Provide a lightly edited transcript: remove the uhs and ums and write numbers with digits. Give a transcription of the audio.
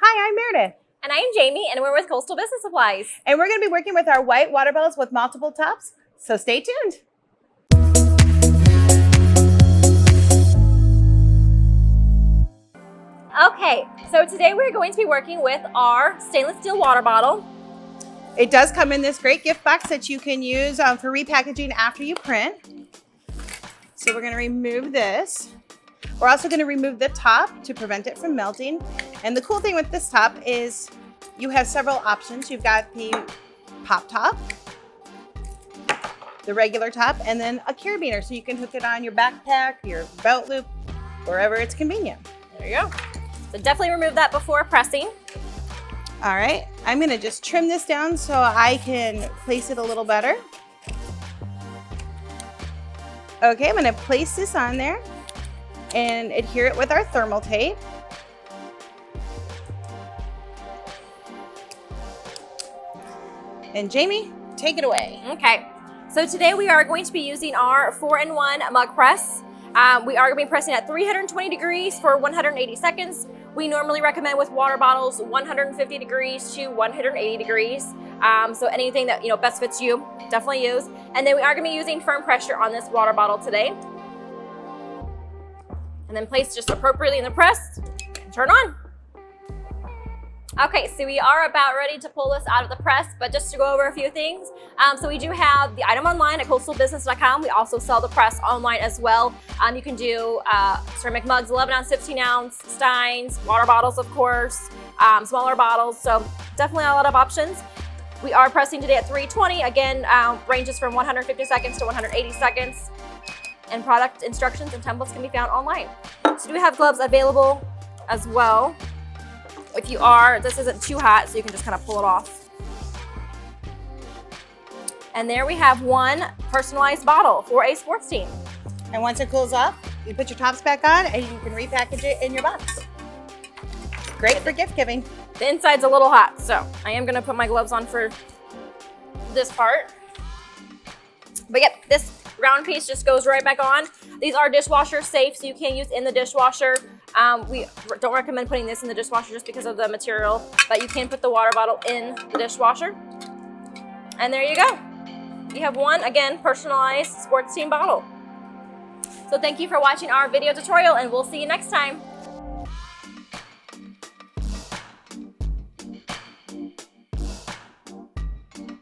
Hi, I'm Meredith. And I am Jamie, and we're with Coastal Business Supplies. And we're going to be working with our white water bottles with multiple tops, so stay tuned. Okay, so today we're going to be working with our stainless steel water bottle. It does come in this great gift box that you can use for repackaging after you print. So we're going to remove this. We're also going to remove the top to prevent it from melting. And the cool thing with this top is you have several options. You've got the pop top, the regular top, and then a carabiner. So you can hook it on your backpack, your belt loop, wherever it's convenient. There you go. So definitely remove that before pressing. All right, I'm gonna just trim this down so I can place it a little better. Okay, I'm gonna place this on there and adhere it with our thermal tape. And Jamie, take it away. Okay, so today we are going to be using our 4-in-1 mug press. We are going to be pressing at 320 degrees for 180 seconds. We normally recommend with water bottles 150 degrees to 180 degrees. So anything that best fits you, definitely use. And then we are going to be using firm pressure on this water bottle today. And then place just appropriately in the press and turn on. Okay, so we are about ready to pull this out of the press, but just to go over a few things. So we do have the item online at coastalbusiness.com. We also sell the press online as well. You can do ceramic mugs, 11 ounce, 15 ounce, steins, water bottles, of course, smaller bottles. So definitely a lot of options. We are pressing today at 320. Again, ranges from 150 seconds to 180 seconds. And product instructions and templates can be found online. So we have gloves available as well. If you are, this isn't too hot, so you can just kind of pull it off. And there we have one personalized bottle for a sports team. And once it cools off, you put your tops back on and you can repackage it in your box. Great for gift giving. The inside's a little hot, so I am gonna put my gloves on for this part. But yep, this round piece just goes right back on. These are dishwasher safe, so you can use in the dishwasher. We don't recommend putting this in the dishwasher just because of the material, but you can put the water bottle in the dishwasher. And there you go. You have one, again, personalized sports team bottle. So thank you for watching our video tutorial, and we'll see you next time.